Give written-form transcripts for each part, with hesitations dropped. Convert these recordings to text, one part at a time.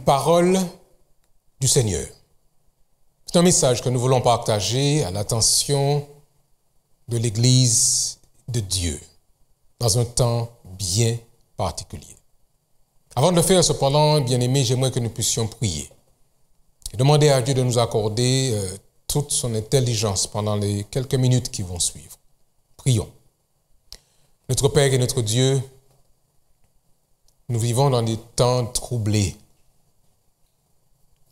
parole du Seigneur. C'est un message que nous voulons partager à l'attention de l'Église de Dieu dans un temps bien particulier. Avant de le faire, cependant, bien-aimés, j'aimerais que nous puissions prier et demander à Dieu de nous accorder toute son intelligence pendant les quelques minutes qui vont suivre. Prions. Notre Père et notre Dieu, nous vivons dans des temps troublés,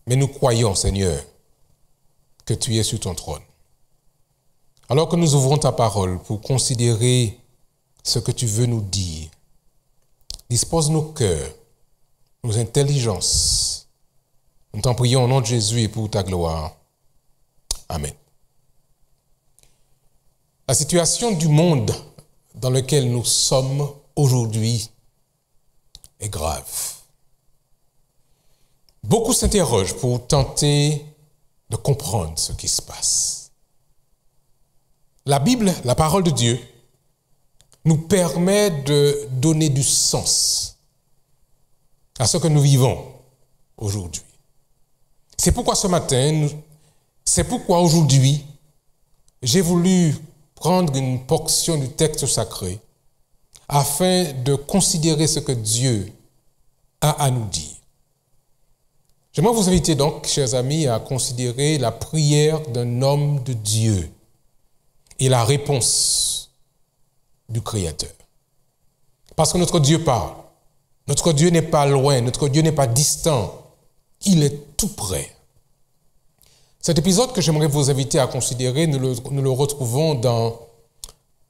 mais nous croyons, Seigneur, que tu es sur ton trône. Alors que nous ouvrons ta parole pour considérer ce que tu veux nous dire, dispose nos cœurs, nos intelligences. Nous t'en prions au nom de Jésus et pour ta gloire. Amen. La situation du monde dans lequel nous sommes aujourd'hui est grave. Beaucoup s'interrogent pour tenter de comprendre ce qui se passe. La Bible, la parole de Dieu, nous permet de donner du sens à ce que nous vivons aujourd'hui. C'est pourquoi ce matin, c'est pourquoi aujourd'hui, j'ai voulu prendre une portion du texte sacré afin de considérer ce que Dieu a à nous dire. J'aimerais vous inviter donc, chers amis, à considérer la prière d'un homme de Dieu et la réponse du Créateur. Parce que notre Dieu parle. Notre Dieu n'est pas loin, notre Dieu n'est pas distant. Il est tout près. Cet épisode que j'aimerais vous inviter à considérer, nous le retrouvons dans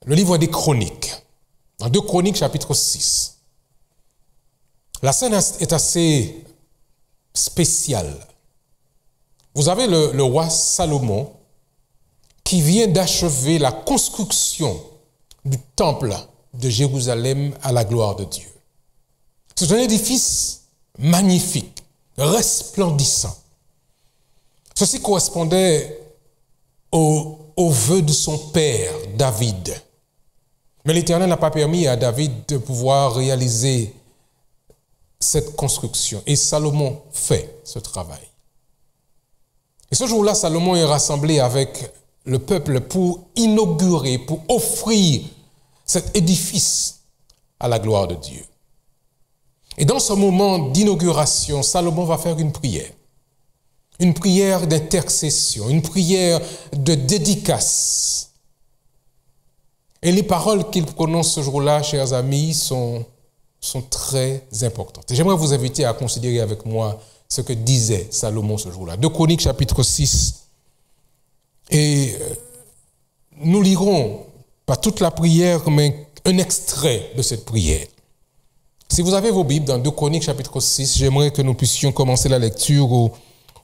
le livre des Chroniques, dans 2 Chroniques chapitre 6. La scène est assez spéciale. Vous avez le roi Salomon qui vient d'achever la construction du temple de Jérusalem à la gloire de Dieu. C'est un édifice magnifique, resplendissant. Ceci correspondait au vœu de son père, David. Mais l'Éternel n'a pas permis à David de pouvoir réaliser cette construction. Et Salomon fait ce travail. Et ce jour-là, Salomon est rassemblé avec le peuple pour inaugurer, pour offrir cet édifice à la gloire de Dieu. Et dans ce moment d'inauguration, Salomon va faire une prière d'intercession, une prière de dédicace. Et les paroles qu'il prononce ce jour-là, chers amis, sont très importantes. Et j'aimerais vous inviter à considérer avec moi ce que disait Salomon ce jour-là. 2 Chroniques chapitre 6. Et nous lirons, pas toute la prière, mais un extrait de cette prière. Si vous avez vos Bibles dans 2 Chroniques chapitre 6, j'aimerais que nous puissions commencer la lecture au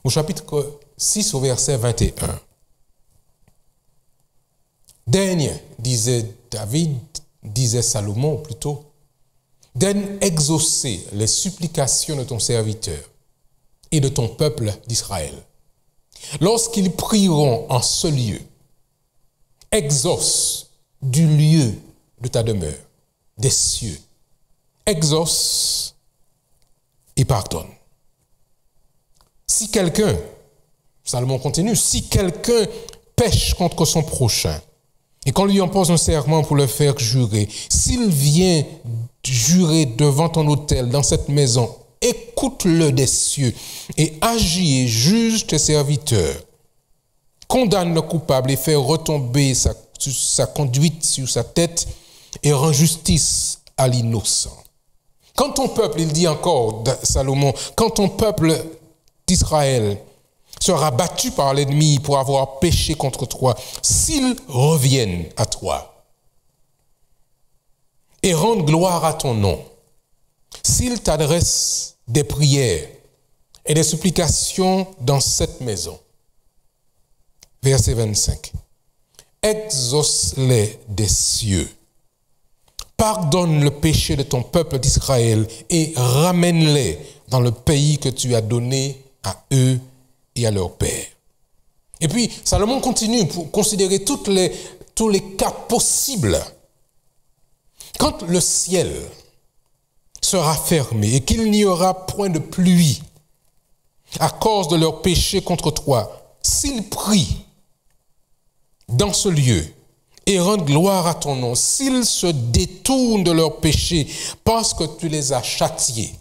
chapitre 6 au verset 21. Daigne, disait Salomon plutôt, daigne exaucer les supplications de ton serviteur et de ton peuple d'Israël. Lorsqu'ils prieront en ce lieu, exauce du lieu de ta demeure, des cieux, exauce et pardonne. Si quelqu'un, Salomon continue, si quelqu'un pêche contre son prochain et qu'on lui impose un serment pour le faire jurer, s'il vient jurer devant ton autel dans cette maison, écoute-le des cieux et agis et juge tes serviteurs. Condamne le coupable et fais retomber sa conduite sur sa tête et rend justice à l'innocent. Quand ton peuple, il dit encore, Salomon, quand ton peuple d'Israël sera battu par l'ennemi pour avoir péché contre toi, s'ils reviennent à toi et rendent gloire à ton nom, s'ils t'adressent des prières et des supplications dans cette maison. Verset 25. Exauce-les des cieux. Pardonne le péché de ton peuple d'Israël et ramène-les dans le pays que tu as donné à eux et à leur père. Et puis, Salomon continue pour considérer tous les cas possibles. Quand le ciel sera fermé et qu'il n'y aura point de pluie à cause de leurs péchés contre toi, s'ils prient dans ce lieu et rendent gloire à ton nom, s'ils se détournent de leurs péchés parce que tu les as châtiés.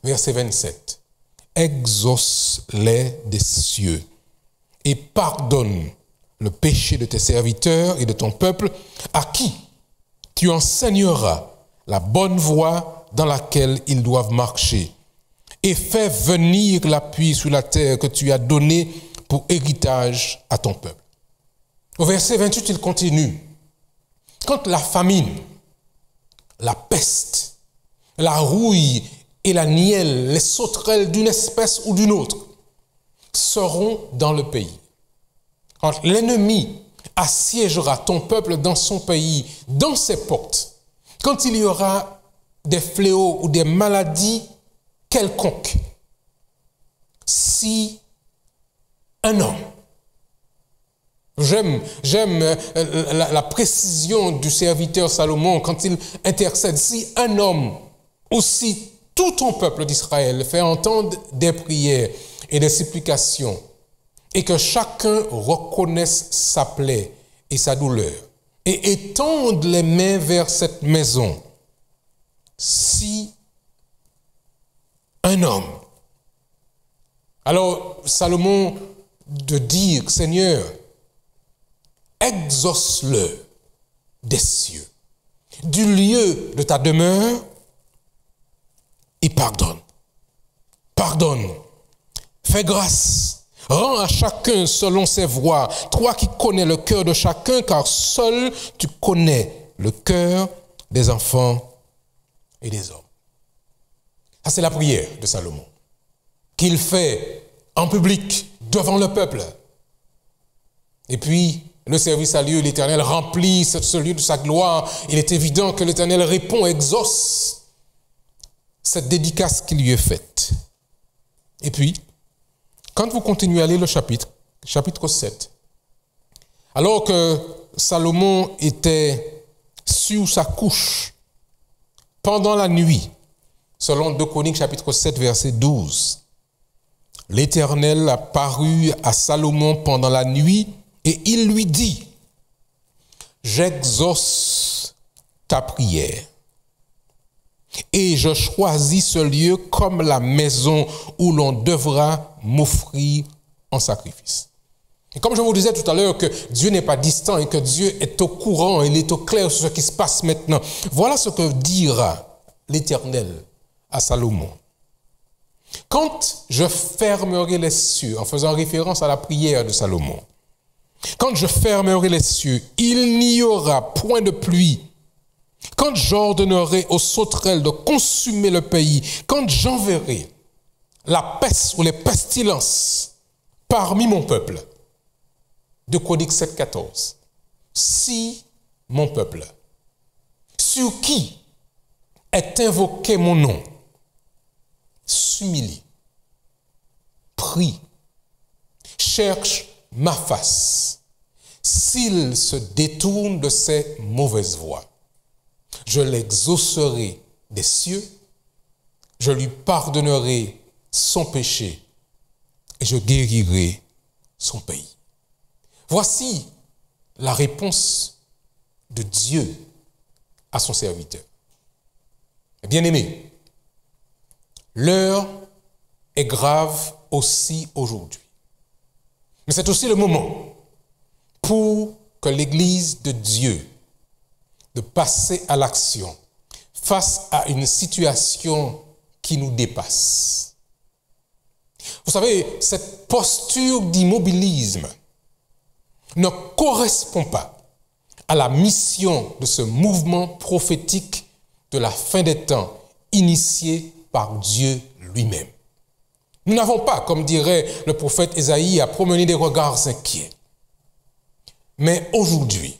Verset 27. Exauce-les des cieux et pardonne le péché de tes serviteurs et de ton peuple, à qui tu enseigneras la bonne voie dans laquelle ils doivent marcher, et fais venir la pluie sur la terre que tu as donnée pour héritage à ton peuple. Au verset 28, il continue. Quand la famine, la peste, la rouille et la nielle, les sauterelles d'une espèce ou d'une autre, seront dans le pays. Quand l'ennemi assiégera ton peuple dans son pays, dans ses portes, quand il y aura des fléaux ou des maladies quelconques, si un homme, j'aime la précision du serviteur Salomon quand il intercède, si un homme ou si tout ton peuple d'Israël fait entendre des prières et des supplications, et que chacun reconnaisse sa plaie et sa douleur, et étende les mains vers cette maison, si un homme, alors Salomon de dire, Seigneur, exauce-le des cieux, du lieu de ta demeure, et pardonne. Pardonne. Fais grâce. Rends à chacun selon ses voies. Toi qui connais le cœur de chacun, car seul tu connais le cœur des enfants et des hommes. Ça, c'est la prière de Salomon, qu'il fait en public devant le peuple. Et puis, le service a lieu, l'Éternel remplit ce lieu de sa gloire. Il est évident que l'Éternel répond, exauce cette dédicace qui lui est faite. Et puis, quand vous continuez à lire le chapitre 7, alors que Salomon était sur sa couche pendant la nuit, selon 2 Chroniques chapitre 7 verset 12, l'Éternel apparut à Salomon pendant la nuit et il lui dit, j'exauce ta prière et je choisis ce lieu comme la maison où l'on devra m'offrir en sacrifice. Et comme je vous disais tout à l'heure que Dieu n'est pas distant et que Dieu est au courant, il est au clair sur ce qui se passe maintenant. Voilà ce que dira l'Éternel à Salomon. Quand je fermerai les cieux, en faisant référence à la prière de Salomon, quand je fermerai les cieux, il n'y aura point de pluie. Quand j'ordonnerai aux sauterelles de consumer le pays, quand j'enverrai la peste ou les pestilences parmi mon peuple, 2 Chroniques 7,14, si mon peuple, sur qui est invoqué mon nom, s'humilie, prie, cherche ma face, s'il se détourne de ses mauvaises voies, je l'exaucerai des cieux, je lui pardonnerai son péché et je guérirai son pays. Voici la réponse de Dieu à son serviteur. Bien-aimé, l'heure est grave aussi aujourd'hui. Mais c'est aussi le moment pour que l'Église de Dieu de passer à l'action face à une situation qui nous dépasse. Vous savez, cette posture d'immobilisme ne correspond pas à la mission de ce mouvement prophétique de la fin des temps initié par Dieu lui-même. Nous n'avons pas, comme dirait le prophète Ésaïe, à promener des regards inquiets. Mais aujourd'hui,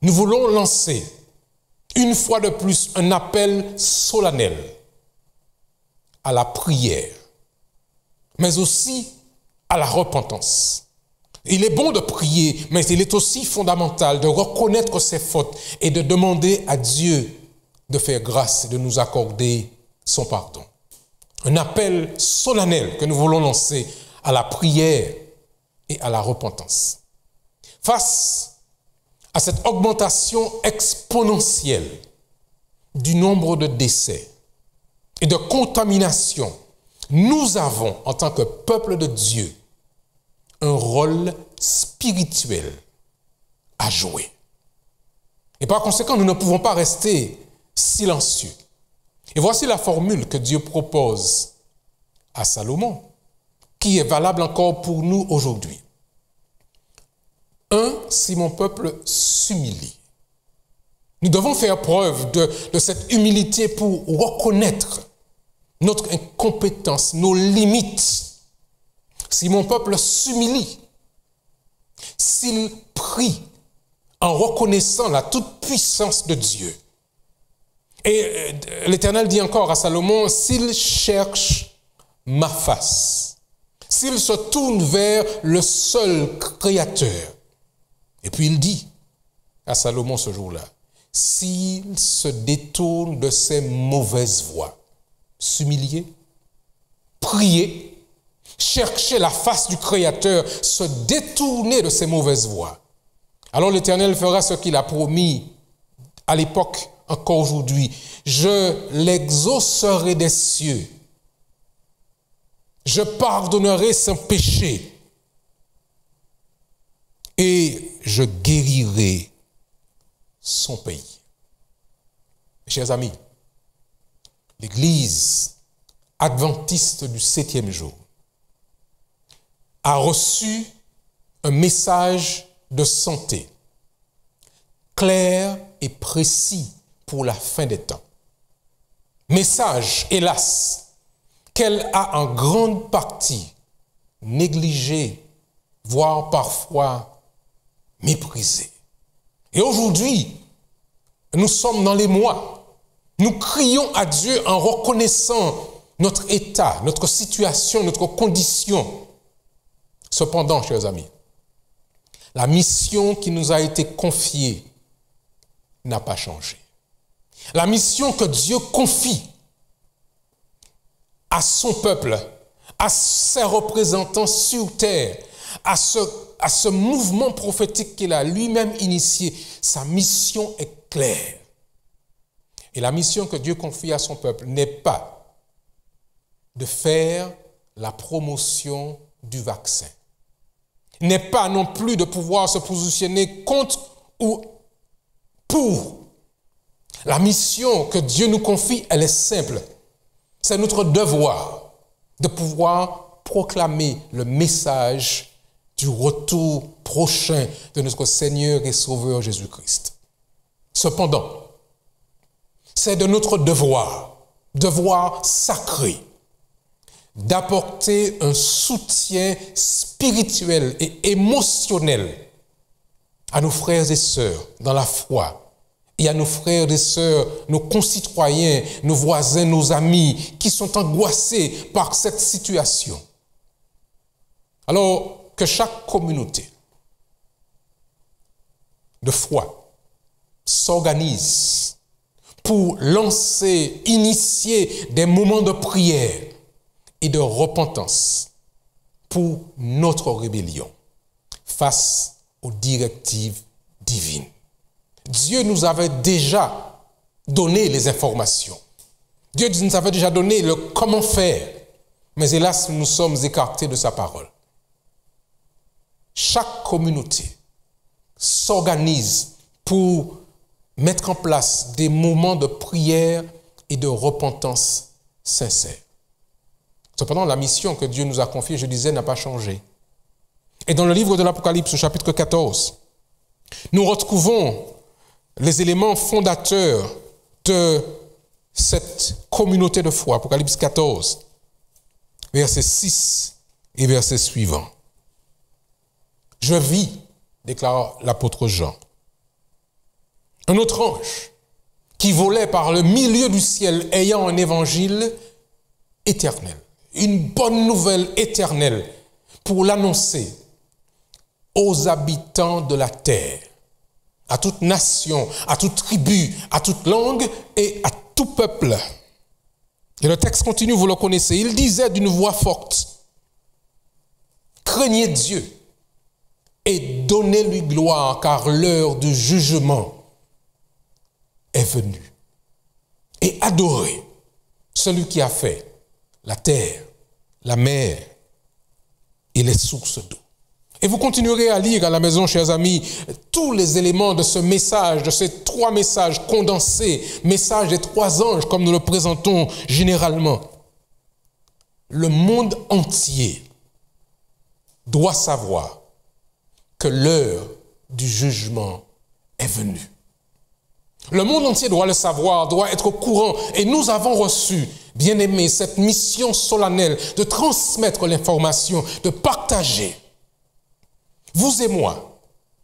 nous voulons lancer une fois de plus un appel solennel à la prière, mais aussi à la repentance. Il est bon de prier, mais il est aussi fondamental de reconnaître ses fautes et de demander à Dieu de faire grâce et de nous accorder son pardon. un appel solennel que nous voulons lancer à la prière et à la repentance. Face à cette augmentation exponentielle du nombre de décès et de contamination, nous avons, en tant que peuple de Dieu, un rôle spirituel à jouer. Et par conséquent, nous ne pouvons pas rester silencieux. Et voici la formule que Dieu propose à Salomon, qui est valable encore pour nous aujourd'hui. 1. Si mon peuple s'humilie. Nous devons faire preuve de cette humilité pour reconnaître notre incompétence, nos limites. Si mon peuple s'humilie, s'il prie en reconnaissant la toute-puissance de Dieu. Et l'Éternel dit encore à Salomon, s'il cherche ma face, s'il se tourne vers le seul Créateur. Et puis il dit à Salomon ce jour-là, s'il se détourne de ses mauvaises voies, s'humilier, prier, chercher la face du Créateur, se détourner de ses mauvaises voies, alors l'Éternel fera ce qu'il a promis à l'époque, encore aujourd'hui. Je l'exaucerai des cieux. Je pardonnerai son péché. Et je guérirai son pays. Chers amis, l'Église adventiste du 7e jour a reçu un message de santé clair et précis pour la fin des temps. Message, hélas, qu'elle a en grande partie négligé, voire parfois méprisé. Et aujourd'hui, nous sommes dans les mois. Nous crions à Dieu en reconnaissant notre état, notre situation, notre condition. Cependant, chers amis, la mission qui nous a été confiée n'a pas changé. La mission que Dieu confie à son peuple, à ses représentants sur terre, à ce mouvement prophétique qu'il a lui-même initié, sa mission est claire. Et la mission que Dieu confie à son peuple n'est pas de faire la promotion du vaccin, n'est pas non plus de pouvoir se positionner contre ou pour. La mission que Dieu nous confie, elle est simple. C'est notre devoir de pouvoir proclamer le message du retour prochain de notre Seigneur et Sauveur Jésus-Christ. Cependant, c'est de notre devoir sacré, d'apporter un soutien spirituel et émotionnel à nos frères et sœurs dans la foi et à nos frères et sœurs, nos concitoyens, nos voisins, nos amis qui sont angoissés par cette situation. Alors que chaque communauté de foi s'organise pour lancer, initier des moments de prière et de repentance pour notre rébellion face aux directives divines. Dieu nous avait déjà donné les informations. Dieu nous avait déjà donné le comment faire. Mais hélas, nous sommes écartés de sa parole. Chaque communauté s'organise pour mettre en place des moments de prière et de repentance sincère. Cependant, la mission que Dieu nous a confiée, je disais, n'a pas changé. Et dans le livre de l'Apocalypse, au chapitre 14, nous retrouvons les éléments fondateurs de cette communauté de foi. Apocalypse 14, versets 6 et versets suivants. Je vis, déclare l'apôtre Jean, un autre ange qui volait par le milieu du ciel ayant un évangile éternel, une bonne nouvelle éternelle pour l'annoncer aux habitants de la terre, à toute nation, à toute tribu, à toute langue et à tout peuple. Et le texte continue, vous le connaissez. Il disait d'une voix forte, craignez Dieu et donnez-lui gloire, car l'heure du jugement est venue. Et adorez celui qui a fait la terre, la mer et les sources d'eau. Et vous continuerez à lire à la maison, chers amis, tous les éléments de ce message, de ces 3 messages condensés, message des 3 anges, comme nous le présentons généralement. Le monde entier doit savoir que l'heure du jugement est venue. Le monde entier doit le savoir, doit être au courant. Et nous avons reçu, bien-aimés, cette mission solennelle de transmettre l'information, de partager. Vous et moi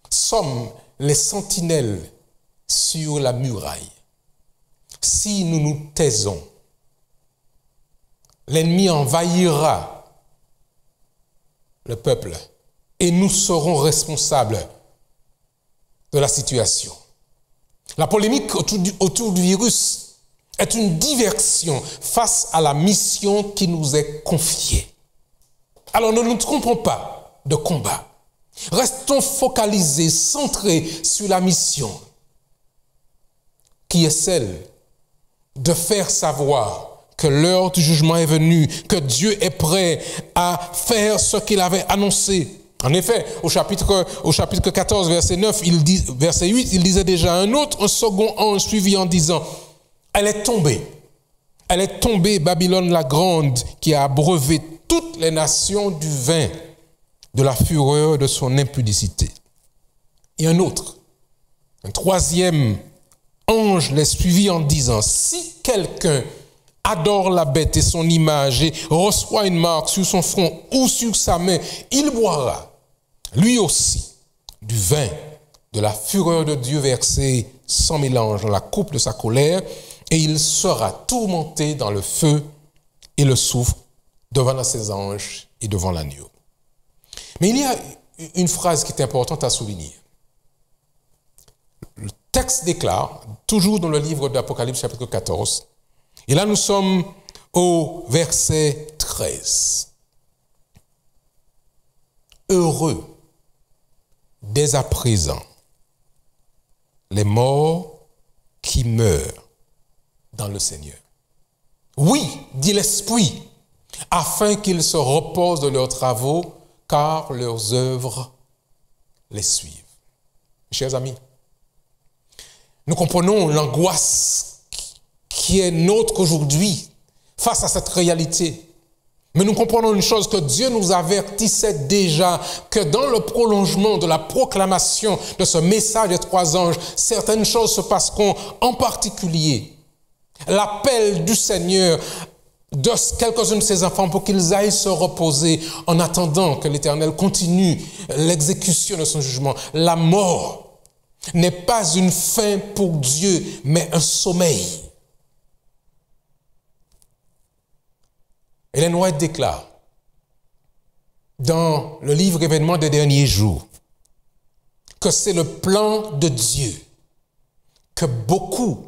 sommes les sentinelles sur la muraille. Si nous nous taisons, l'ennemi envahira le peuple et nous serons responsables de la situation. La polémique autour du virus est une diversion face à la mission qui nous est confiée. Alors ne nous trompons pas de combat. Restons focalisés, centrés sur la mission qui est celle de faire savoir que l'heure du jugement est venue, que Dieu est prêt à faire ce qu'il avait annoncé. En effet, au chapitre 14, verset 9, verset 8, il disait déjà, un second ange suivi en disant, elle est tombée, Babylone la grande, qui a abreuvé toutes les nations du vin de la fureur de son impudicité. Et un 3e ange les suivit en disant, si quelqu'un adore la bête et son image et reçoit une marque sur son front ou sur sa main, il boira, lui aussi, du vin de la fureur de Dieu versé sans mélange dans la coupe de sa colère, et il sera tourmenté dans le feu et le soufre devant ses anges et devant l'agneau. Mais il y a une phrase qui est importante à souligner. Le texte déclare, toujours dans le livre d'Apocalypse chapitre 14, et là nous sommes au verset 13. Heureux dès à présent les morts qui meurent dans le Seigneur. Oui, dit l'Esprit, afin qu'ils se reposent de leurs travaux, car leurs œuvres les suivent. Chers amis, nous comprenons l'angoisse qui est nôtre aujourd'hui face à cette réalité. Mais nous comprenons une chose, que Dieu nous avertissait déjà que dans le prolongement de la proclamation de ce message des 3 anges, certaines choses se passeront, en particulier l'appel du Seigneur de quelques-uns de ses enfants pour qu'ils aillent se reposer en attendant que l'Éternel continue l'exécution de son jugement. La mort n'est pas une fin pour Dieu, mais un sommeil. Ellen White déclare dans le livre Événements des derniers jours que c'est le plan de Dieu que beaucoup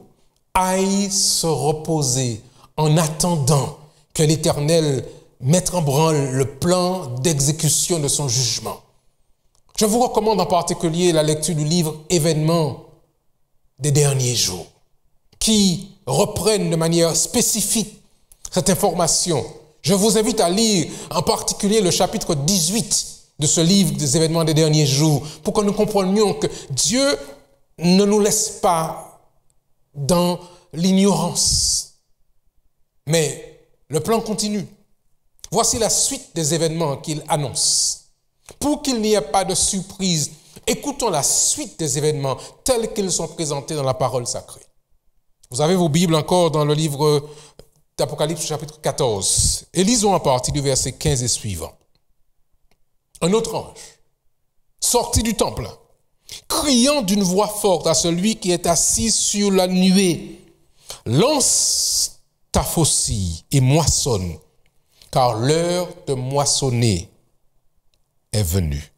aillent se reposer en attendant que l'Éternel mette en branle le plan d'exécution de son jugement. Je vous recommande en particulier la lecture du livre Événements des derniers jours, qui reprennent de manière spécifique cette information. Je vous invite à lire en particulier le chapitre 18 de ce livre des Événements des derniers jours, pour que nous comprenions que Dieu ne nous laisse pas dans l'ignorance. Mais le plan continue. Voici la suite des événements qu'il annonce. Pour qu'il n'y ait pas de surprise, écoutons la suite des événements tels qu'ils sont présentés dans la parole sacrée. Vous avez vos Bibles encore dans le livre d'Apocalypse chapitre 14. Et lisons à partir du verset 15 et suivant. Un autre ange, sorti du temple, criant d'une voix forte à celui qui est assis sur la nuée, lance ta faucille et moissonne, car l'heure de moissonner est venue.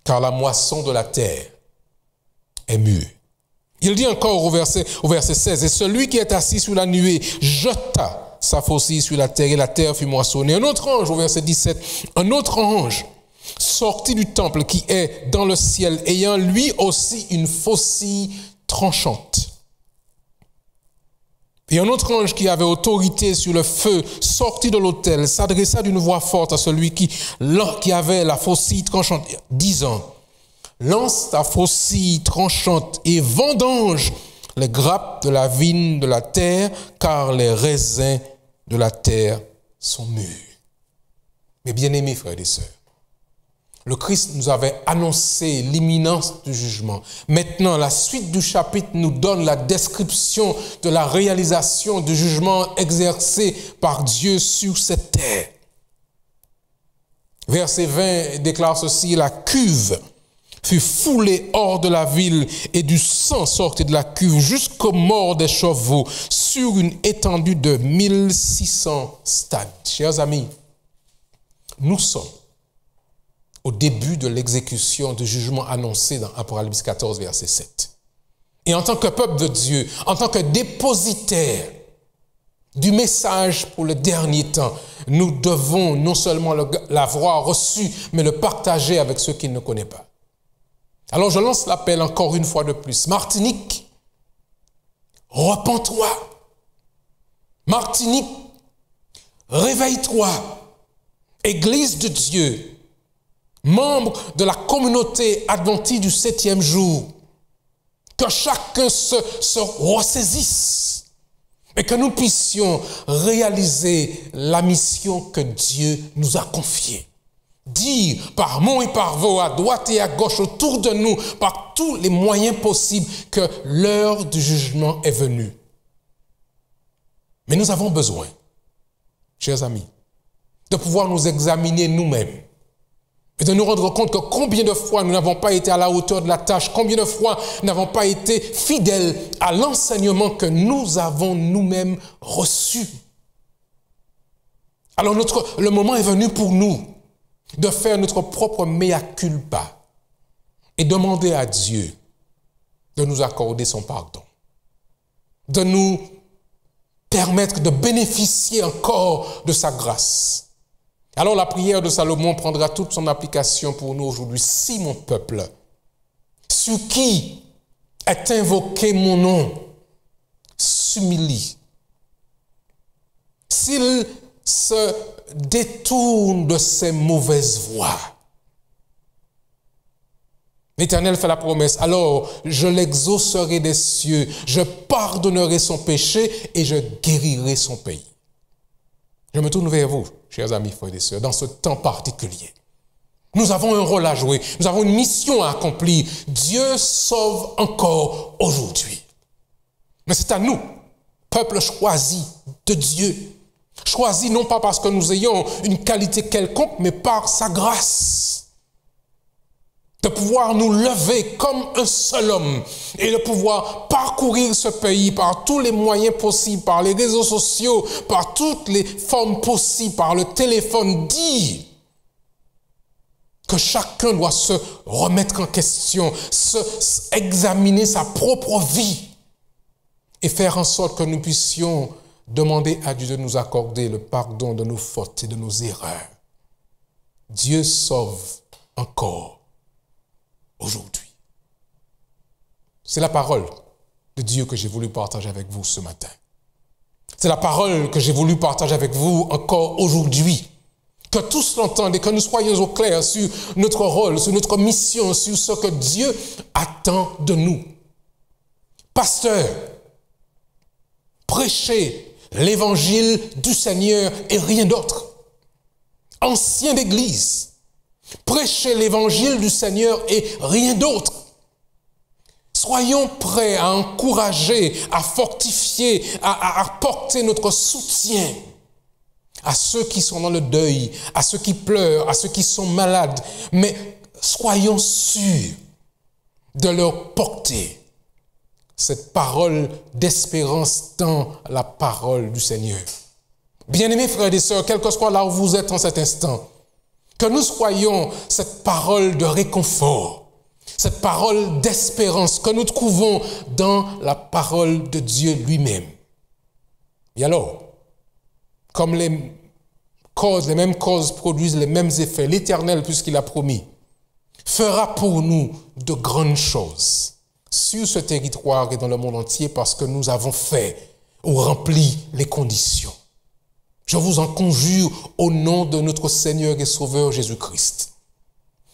Car la moisson de la terre est mûre. Il dit encore au verset 16, « Et celui qui est assis sur la nuée jeta sa faucille sur la terre, et la terre fut moissonnée. » Un autre ange, au verset 17, un autre ange sorti du temple qui est dans le ciel, ayant lui aussi une faucille tranchante. Et un autre ange qui avait autorité sur le feu, sorti de l'autel, s'adressa d'une voix forte à celui qui avait la faucille tranchante, disant, « Lance ta faucille tranchante et vendange les grappes de la vigne de la terre, car les raisins de la terre sont mûrs. » Mes bien-aimés frères et sœurs, le Christ nous avait annoncé l'imminence du jugement. Maintenant, la suite du chapitre nous donne la description de la réalisation du jugement exercé par Dieu sur cette terre. Verset 20 déclare ceci, « La cuve fut foulée hors de la ville et du sang sortit de la cuve jusqu'aux morts des chevaux sur une étendue de 1600 stades. » Chers amis, nous sommes au début de l'exécution du jugement annoncé dans Apocalypse 14, verset 7. Et en tant que peuple de Dieu, en tant que dépositaire du message pour le dernier temps, nous devons non seulement l'avoir reçu, mais le partager avec ceux qui ne connaissent pas. Alors je lance l'appel encore une fois de plus. Martinique, repens-toi. Martinique, réveille-toi. Église de Dieu, membres de la communauté adventiste du 7e jour, que chacun se ressaisisse et que nous puissions réaliser la mission que Dieu nous a confiée. Dire par mots et par voix, à droite et à gauche, autour de nous, par tous les moyens possibles, que l'heure du jugement est venue. Mais nous avons besoin, chers amis, de pouvoir nous examiner nous-mêmes et de nous rendre compte que combien de fois nous n'avons pas été à la hauteur de la tâche, combien de fois nous n'avons pas été fidèles à l'enseignement que nous avons nous-mêmes reçu. Alors le moment est venu pour nous de faire notre propre mea culpa et demander à Dieu de nous accorder son pardon, de nous permettre de bénéficier encore de sa grâce. Alors la prière de Salomon prendra toute son application pour nous aujourd'hui. Si mon peuple, sur qui est invoqué mon nom, s'humilie, s'il se détourne de ses mauvaises voies, l'Éternel fait la promesse, alors je l'exaucerai des cieux, je pardonnerai son péché et je guérirai son pays. Je me tourne vers vous, chers amis, frères et sœurs, dans ce temps particulier. Nous avons un rôle à jouer, nous avons une mission à accomplir. Dieu sauve encore aujourd'hui. Mais c'est à nous, peuple choisi de Dieu, choisi non pas parce que nous ayons une qualité quelconque, mais par sa grâce, de pouvoir nous lever comme un seul homme et de pouvoir parcourir ce pays par tous les moyens possibles, par les réseaux sociaux, par toutes les formes possibles, par le téléphone, dire que chacun doit se remettre en question, examiner sa propre vie et faire en sorte que nous puissions demander à Dieu de nous accorder le pardon de nos fautes et de nos erreurs. Dieu sauve encore aujourd'hui. C'est la parole de Dieu que j'ai voulu partager avec vous ce matin. C'est la parole que j'ai voulu partager avec vous encore aujourd'hui. Que tous l'entendent et que nous soyons au clair sur notre rôle, sur notre mission, sur ce que Dieu attend de nous. Pasteur, prêchez l'évangile du Seigneur et rien d'autre. Ancien d'église, prêchez l'évangile du Seigneur et rien d'autre. Soyons prêts à encourager, à fortifier, à apporter notre soutien à ceux qui sont dans le deuil, à ceux qui pleurent, à ceux qui sont malades. Mais soyons sûrs de leur porter cette parole d'espérance dans la parole du Seigneur. Bien-aimés frères et sœurs, quel que soit là où vous êtes en cet instant, que nous soyons cette parole de réconfort, cette parole d'espérance que nous trouvons dans la parole de Dieu lui-même. Et alors, comme les mêmes causes produisent les mêmes effets, l'Éternel, puisqu'il a promis, fera pour nous de grandes choses sur ce territoire et dans le monde entier parce que nous avons fait ou rempli les conditions. Je vous en conjure au nom de notre Seigneur et Sauveur Jésus-Christ.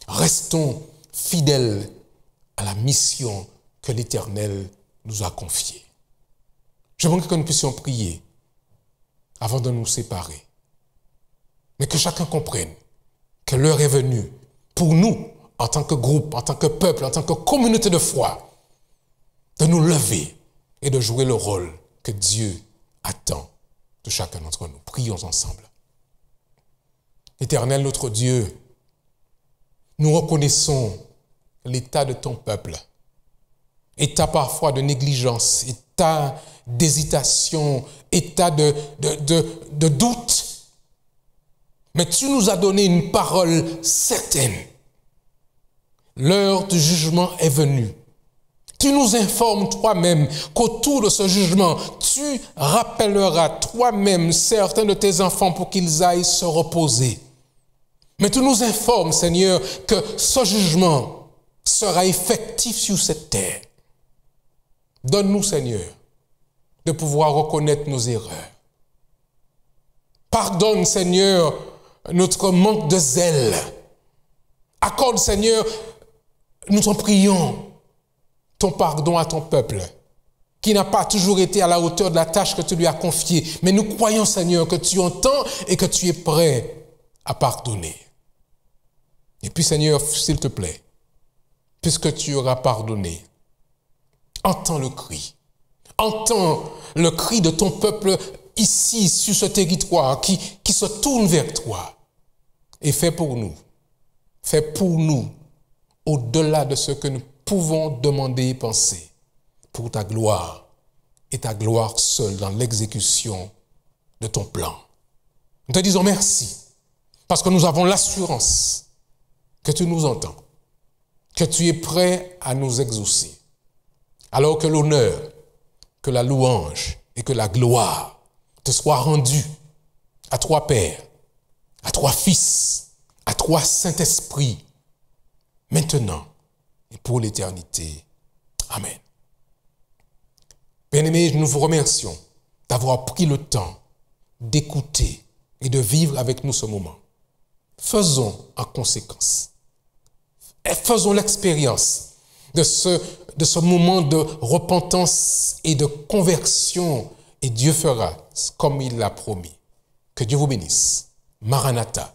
Restons fidèles à la mission que l'Éternel nous a confiée. J'aimerais que nous puissions prier avant de nous séparer. Mais que chacun comprenne que l'heure est venue pour nous, en tant que groupe, en tant que peuple, en tant que communauté de foi, de nous lever et de jouer le rôle que Dieu attend de chacun d'entre nous. Prions ensemble. Éternel, notre Dieu, nous reconnaissons l'état de ton peuple, état parfois de négligence, état d'hésitation, état de doute. Mais tu nous as donné une parole certaine. L'heure du jugement est venue. Tu nous informes toi-même qu'autour de ce jugement, tu rappelleras toi-même certains de tes enfants pour qu'ils aillent se reposer. Mais tu nous informes, Seigneur, que ce jugement sera effectif sur cette terre. Donne-nous, Seigneur, de pouvoir reconnaître nos erreurs. Pardonne, Seigneur, notre manque de zèle. Accorde, Seigneur, nous t'en prions, ton pardon à ton peuple, qui n'a pas toujours été à la hauteur de la tâche que tu lui as confiée. Mais nous croyons, Seigneur, que tu entends et que tu es prêt à pardonner. Et puis, Seigneur, s'il te plaît, puisque tu auras pardonné, entends le cri. Entends le cri de ton peuple ici, sur ce territoire, qui se tourne vers toi. Et fais pour nous, au-delà de ce que nous pouvons demander et penser, pour ta gloire et ta gloire seule dans l'exécution de ton plan. Nous te disons merci, parce que nous avons l'assurance que tu nous entends, que tu es prêt à nous exaucer, alors que l'honneur, que la louange et que la gloire te soient rendues à toi, Père, à toi, Fils, à toi, Saint-Esprit, maintenant et pour l'éternité. Amen. Bien-aimés, nous vous remercions d'avoir pris le temps d'écouter et de vivre avec nous ce moment. Faisons en conséquence. Et faisons l'expérience de ce moment de repentance et de conversion. Et Dieu fera comme il l'a promis. Que Dieu vous bénisse. Maranatha.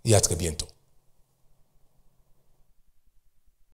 Et à très bientôt.